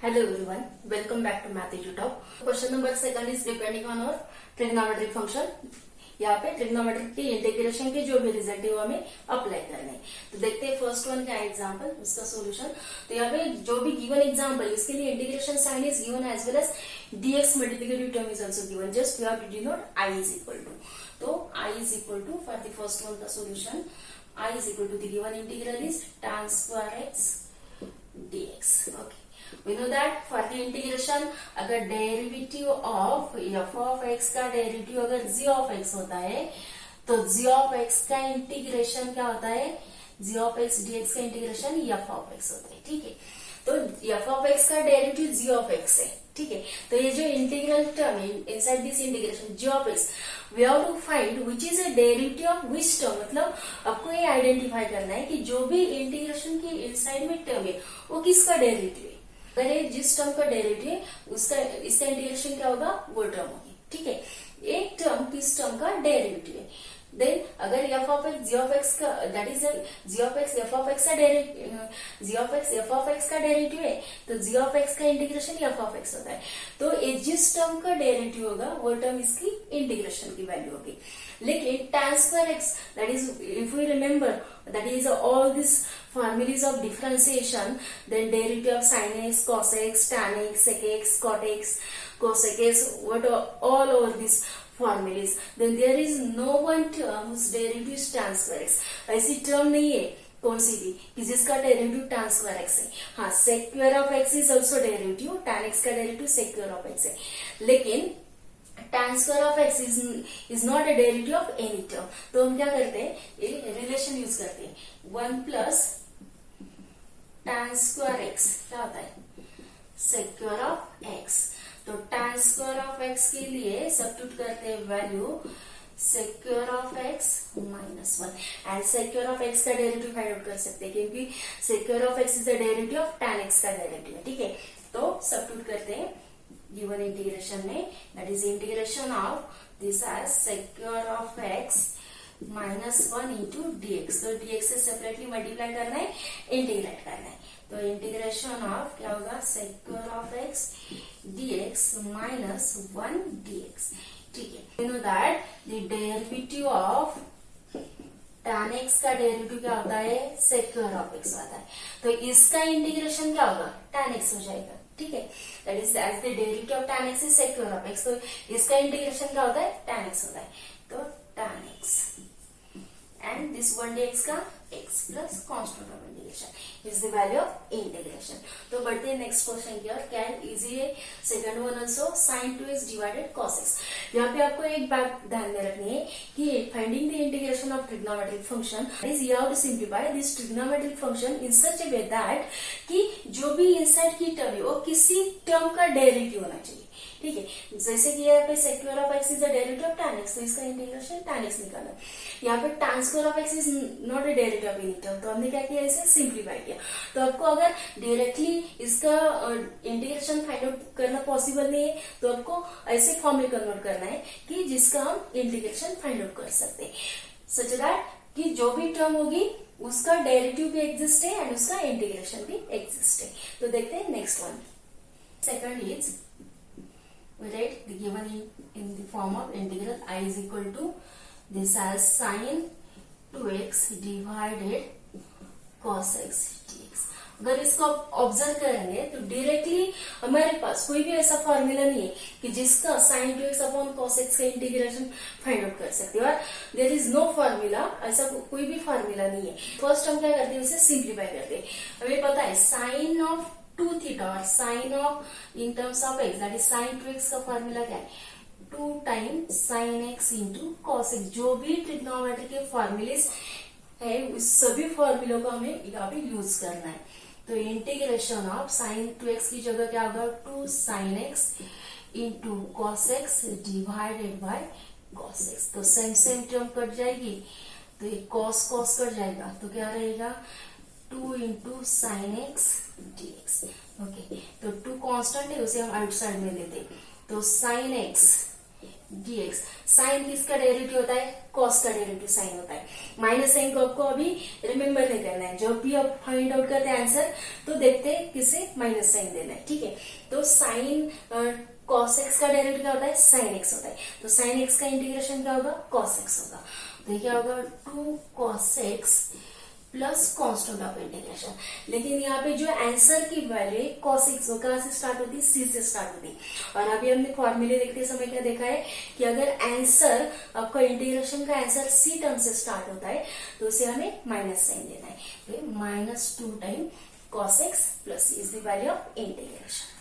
Hello everyone, welcome back to Math YouTube. Question number second is depending on our trigonometric function. यहाँ पे trigonometric के integration के जो भी रिजल्ट है वो हमें अप्लाई करने हैं। तो देखते हैं फर्स्ट वन क्या है एग्जांपल, उसका सॉल्यूशन। तो यहाँ पे जो भी गिवन एग्जांपल इसके लिए integration sign is given as well as dx multiplicative term is also given, just we have to denote I is equal to. तो I is equal to for the first one का solution I is equal to the given integral is tan square x dx। Okay, we know that for the integration अगर derivative of f of x का derivative अगर g of x होता है तो g of x का integration क्या होता है, g of x dx का इंटीग्रेशन f of x होता है। ठीक है, तो f of x का डेरिवेटिव g of x है। ठीक है, तो ये जो इंटीग्रल टर्म है inside this integration g of x we have to find which is a derivative of which term. मतलब आपको ये आइडेंटिफाई करना है कि जो भी इंटीग्रेशन के इनसाइड में टर्म है वो किसका डेरिवेटिव है। अगर ये जिस टर्म का डेरिवेटिव है उसका इसका इंटीग्रेशन क्या होगा, वो टर्म होगी। ठीक है, एक टर्म किस टर्म का डेरिवेटिव है, देन अगर f of x g of x का that is g of x f of x का derivative g of x f of x का डेरिवेटिव है तो g of x का इंटीग्रेशन f of x होता है। तो ये जिस टर्म का डेरिवेटिव होगा वो टर्म इसकी इंटीग्रेशन की वैल्यू होगी। लेकिन tan square x that is if we remember that is all these formulas of differentiation, then derivative of sin x, cos x, tan x, sec x, cot x, cosec x, what all over these formulas, then there is no one term whose derivative is tan square x। ऐसी term नहीं है कौन सी भी कि जिसका derivative tan square x है। हाँ, sec square of x is also derivative, tan x का derivative sec square of x है, लेकिन tan square of x is not a derivative of any term. तो हम क्या करते हैं, ये रिलेशन यूज करते हैं, 1 प्लस tan स्क्वायर x क्या होता है, sec स्क्वायर ऑफ x। तो tan स्क्वायर ऑफ x के लिए सब्स्टिट्यूट करते हैं value sec square of x minus 1 and sec square of x का डेरिवेटिव फाइंड आउट कर सकते हैं क्योंकि sec square of x is the derivative of tan x का डेरिवेटिव है। ठीक है, तो सब्स्टिट्यूट करते हैं गिवन इंटीग्रेशन में, that is integration of this as sec square of x minus 1 into dx। तो dx से सेपरेटली मल्टीप्लाई करना है, इंटीग्रेट करना है। तो इंटीग्रेशन ऑफ क्या होगा, sec square of x dx minus 1 dx। ठीक है, you know that the derivative of tan x का डेरिवेटिव क्या होता है, sec स्क्वायर ऑफ x होता है। तो इसका इंटीग्रेशन क्या होगा, tan x हो जाएगा। ठीक है, that is as the derivative of tan x is sec square of x। तो इसका इंटीग्रेशन क्या होता है, tan x होता है। तो tan x and this 1 dx का x plus constant of integration is the value of integration. तो बढ़ते हैं नेक्स्ट क्वेश्चन की ओर। क्या इजी है, second one also, sin 2x divided cos x। यहाँ पे आपको एक बात ध्यान में रखनी है कि finding the integration of trigonometric function is you have to simplify this trigonometric function in such a way that कि जो भी इनसाइड की टर्म है वो किसी टर्म का डेरिवेटिव होना चाहिए। ठीक है, जैसे कि यहाँ पे sec square of x is the derivative of tan x, तो इसका इंटीग्रेशन tan x निकाला। यहाँ पे tan square of x is not a derivative of any term, तो हमने क्या किया, इसे सिंप्लीफाई किया। तो आपको अगर डायरेक्टली इसका इंटीग्रेशन फाइंड आउट करना पॉसिबल नहीं है तो आपको ऐसे फॉर्म में कन्वर्ट करना है कि जिसका हम इंटीग्रेशन फाइंड आउट कर सकते हैं, सच दैट कि जो भी टर्म होगी उसका डेरिवेटिव भी एग्जिस्ट है एंड उसका इंटीग्रेशन भी एग्जिस्ट है। तो देखते हैं next one. Second is we write the given in the form of integral I is equal to this as sin 2x divided cos x dx। अगर इसको ऑब्जर्व करेंगे तो डायरेक्टली हमारे पास कोई भी ऐसा फॉर्मूला नहीं है कि जिसका sin 2x upon cos x का इंटीग्रेशन फाइंड आउट कर सकते हैं, और देयर इज नो फॉर्मूला, ऐसा कोई भी फॉर्मूला नहीं है। फर्स्ट हम क्या करते हैं, उसे सिंप्लीफाई करते हैं। हमें पता है साइन ऑफ 2 थीटा और sine of in terms of x that is sin 2x का फॉर्मूला क्या है, 2 times sin x into cos x। जो भी ट्रिग्नोमेट्री के फॉर्मूलेस है उस सभी फॉर्मूलों को हमें यहाँ पे यूज करना है। तो इंटीग्रेशन ऑफ sin 2x की जगह क्या होगा, 2 sin x into cos x divided by cos x। तो सेम टर्म कट जाएगी, तो ये cos कट जाएगा, तो क्या रहेगा 2 into sine x dx। Okay, तो 2 कांस्टेंट है उसे हम आउटसाइड में लेते हैं, तो साइन एक्स dx। साइन किसका डेरिवेटिव होता है, कॉस का डेरिवेटिव साइन होता है। माइनस साइन को आपको अभी रिमेम्बर नहीं करना है, जब भी आप फाइंड आउट करते हैं आंसर तो देखते हैं किसे माइनस साइन देना है, ठीक है। तो साइन कॉस एक्स का डेरिवेटिव क्या होता है, साइन एक्स होता है, तो साइन एक्स का इंटीग्रेशन क्या होगा, कॉस एक्स होगा। तो ये क्या होगा, 2 cos x plus constant of integration. लेकिन यहाँ पे जो आंसर की वैल्यू है cos x वो कहाँ से स्टार्ट होती है, c से स्टार्ट होती है। और अभी हमने फॉर्मूले देखते समय क्या देखा है कि अगर आंसर आपका इंटीग्रेशन का आंसर c टर्म से स्टार्ट होता है तो उसे हमें माइनस साइन देना है, तो -2 time cos x plus c is the value of integration.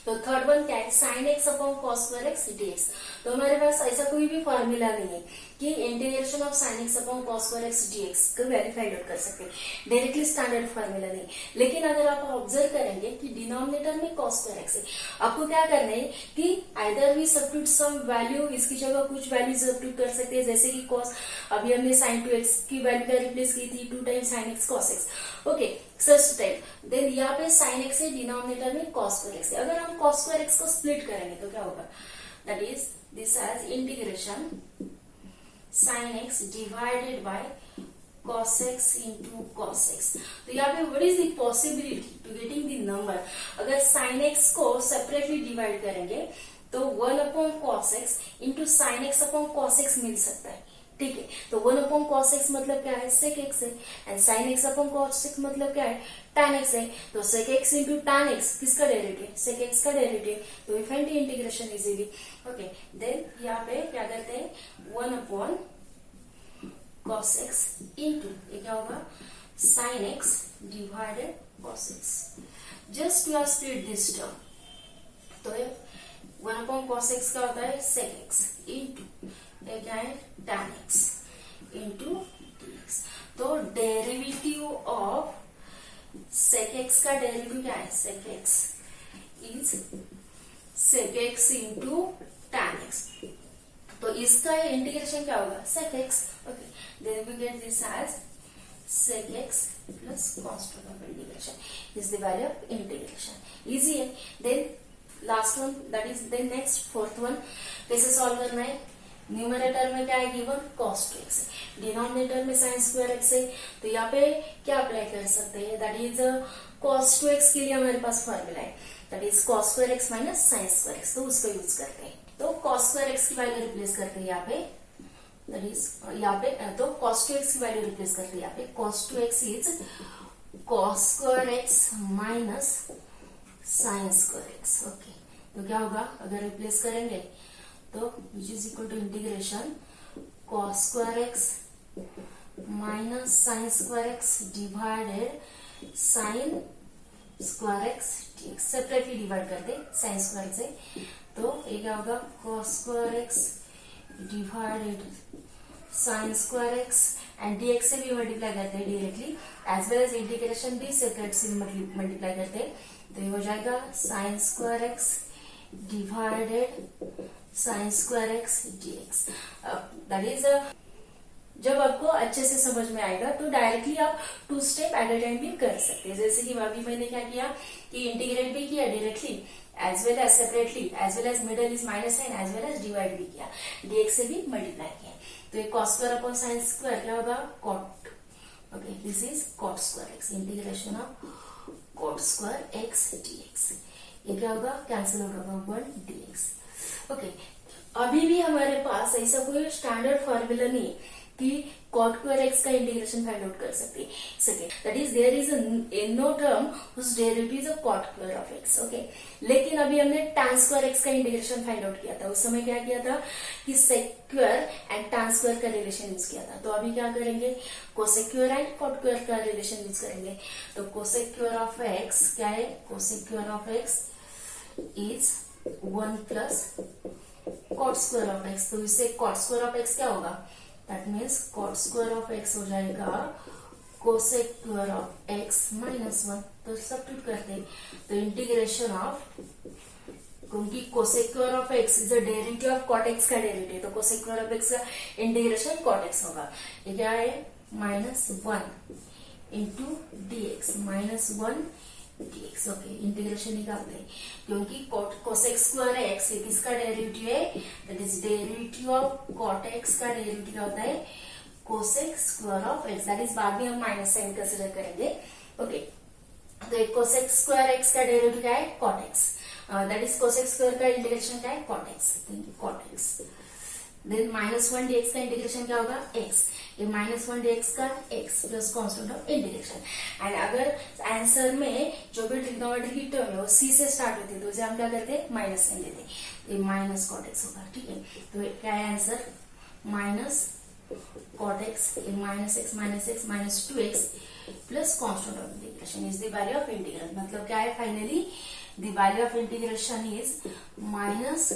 तो थर्ड वन क्या है, sine x upon cos square x dx. तो हमारे पास ऐसा कोई भी फॉर्मूला नहीं है कि integration of sine x upon cos square x dx को वेरीफाइड आउट कर सकते हैं, डायरेक्टली स्टैंडर्ड फॉर्मूला नहीं। लेकिन अगर आप ऑब्जर्व करेंगे कि डिनोमिनेटर में कॉस स्क्वायर एक्स है, आपको क्या करना है कि either we substitute some value, इसकी जगह कुछ वैल्यू सब्स्टिट्यूट कर सकते हैं, जैसे कि कॉस, अभी हमने साइन 2x की वैल्यू क्या रिप्लेस की थी, 2 time sine x cos x, okay such type. Then यहाँ पे साइन एक्स है, डिनोमिनेटर में कॉस स्क्वायर एक्स है। अगर हम कॉस स्क्वायर एक्स को स्प्लिट करेंगे तो क्या होगा, that is this as integration sine x divided by cos x into cos x। तो यहाँ पे what is the possibility to getting the number, अगर sin x को सेपरेटली डिवाइड करेंगे तो 1 upon cos x into sine x upon cos x मिल सकता है, ठीक है। तो 1 अपॉन cos x मतलब क्या है, sec x है, and sin x upon cos x मतलब क्या है, tan x है। तो sec x into tan x किसका डेरिवेटिव है, sec x का डेरिवेटिव, तो we find the integration easily, okay. Then यहाँ पे क्या करते हैं, 1 अपॉन cos x इंटू ये क्या होगा, sin x divided cos x। Just you are split this term, तो 1 अपॉन cos x क्या होता है, sec x इंटू ये क्या है, tan x इंटू dx। तो डेरिवेटिव ऑफ sec x का डेरिवेटिव क्या है, sec x is sec x into tan x। तो इसका इंटीग्रेशन क्या होगा, sec x, okay. Then we get this as sec x plus constant of integration is the value of integration, easy है। Then last one, that is then next fourth one, कैसे solve करना है, numerator में क्या है given, cos 2x है, denominator में sin square x है। तो यहाँ पे क्या अप्लाई कर सकते हैं, दैट इज cos 2x के लिए हमारे पास फॉर्मूला है, that is cos square x minus sin square x, तो उसको यूज करते हैं। तो cos स्क्वायर x की वैल्यू रिप्लेस करते हैं यहाँ पे, दैट इज यहाँ पे, तो cos 2x की वैल्यू रिप्लेस करते हैं यहाँ पे, cos 2x is cos square x minus sin square x, okay. तो क्या होगा, अगर रिप्लेस करेंगे तो which is equal to integration cos square x minus sin square x divided sin square x dx। Separately divide करते sin square से, तो ये क्या होगा, cos square x divided sin square x and dx से भी मल्टीप्लाई करते हैं directly, as well as integration भी सेपरेट से मल्टीप्लाई करते हैं। तो ये हो जाएगा sin square x divided sin square x dx। That is जब आपको अच्छे से समझ में आएगा तो डायरेक्टली आप 2 स्टेप एट अ टाइम भी कर सकते हैं, जैसे कि अभी मैंने क्या किया कि इंटीग्रेट भी किया directly as well as separately, as well as middle is minus sine, as well as divide भी किया, dx से भी मल्टीप्लाई किया। तो ये cos square upon sin square क्या होगा, cot, okay, this is cot square x, integration of cot square x dx। ये क्या होगा, कैंसिल आउट होगा 1 dx, ओके। अभी भी हमारे पास ऐसा कोई स्टैंडर्ड फॉर्मूला नहीं है कि cot स्क्वायर x का इंटीग्रेशन फाइंड आउट कर सकते हैं, second that is there is no term whose derivative is a cot square of x, okay. लेकिन अभी हमने tan स्क्वायर x का इंटीग्रेशन फाइंड आउट किया था, उस समय क्या किया था कि sec square and tan square का रिलेशन यूज किया था। तो अभी क्या करेंगे, cosec square and cot square का रिलेशन यूज करेंगे। तो cosec स्क्वायर ऑफ x क्या है, cosec square of x is 1 plus cot square of x। तो इससे cot स्क्वायर ऑफ x क्या होगा, that means cot square of x हो जाएगा cosec square of x minus 1। तो सब्स्टिट्यूट करते हैं, तो इंटीग्रेशन ऑफ, क्योंकि cosec square of x is a derivative of cot x का डेरिवेटिव, तो cosec स्क्वायर ऑफ x का इंटीग्रेशन cot x होगा। ये क्या है, -1 into dx, -1 dx, okay. Integration निकालते हैं, क्योंकि cosec स्क्वायर x किसका डेरिवेटिव है, that is derivative of cot x का डेरिवेटिव क्या होता है, cosec square of x, that इज बाद में हम माइनस साइन कंसिडर करेंगे. ओके, तो एक कोसेक स्क्वायर एक्स का डेरिवेटिव क्या है, cot x. That is cosec square का इंटीग्रेशन क्या है, cot x. Cot x. Then -1 dx का इंटीग्रेशन क्या होगा, x. ये -1 dx का x plus constant of integration. And अगर आंसर में जो भी ट्रिग्नोमेट्री की टर्म है वो c से स्टार्ट होती है तो उसे हम क्या करते हैं, माइनस साइन देते हैं. ये माइनस कॉट एक्स होगा. ठीक है, तो क्या है answer, minus cot x, minus x minus 2x plus constant of integration is the value of integral. मतलब क्या है, finally the value of integration is minus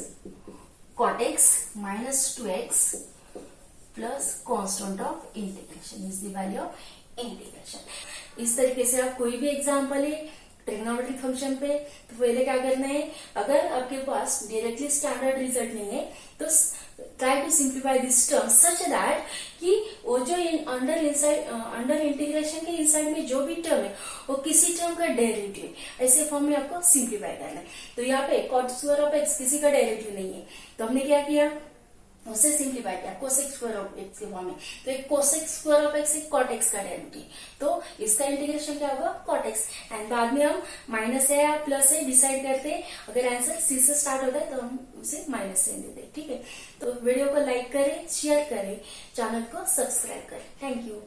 cot x minus 2x plus constant of integration is the value of integration. इस तरीके से आप कोई भी example है ट्रिग्नोमेट्रिक फंक्शन पे तो पहले क्या करना है, अगर आपके पास डायरेक्टली स्टैंडर्ड रिजल्ट नहीं है तो try to simplify this term such that कि वो जो अंडर इंटीग्रेशन के इनसाइड में जो भी टर्म है वो किसी टर्म का डेरिवेटिव है, ऐसे फॉर्म में आपको सिंप्लीफाई करना है. तो यहाँ पे कॉट स्क्वायर ऑफ एक्स किसी का डेरिवेटिव नहीं है तो हमने क्या किया, उसे सिंप्लीफाई किया कोसेक स्क्वायर ऑफ एक्स के फॉर्म में. तो एक कोसेक स्क्वायर ऑफ एक्स एक कॉट एक्स का डेरिवेटिव, तो इसका इंटीग्रेशन क्या होगा, कॉट एक्स. एंड बाद में हम माइनस है या प्लस है डिसाइड करते हैं. अगर आंसर सी से स्टार्ट होता है तो हम उसे माइनस से देते हैं. ठीक है, तो वीडियो को लाइक करें, शेयर करें, चैनल को सब्सक्राइब करें. Thank you.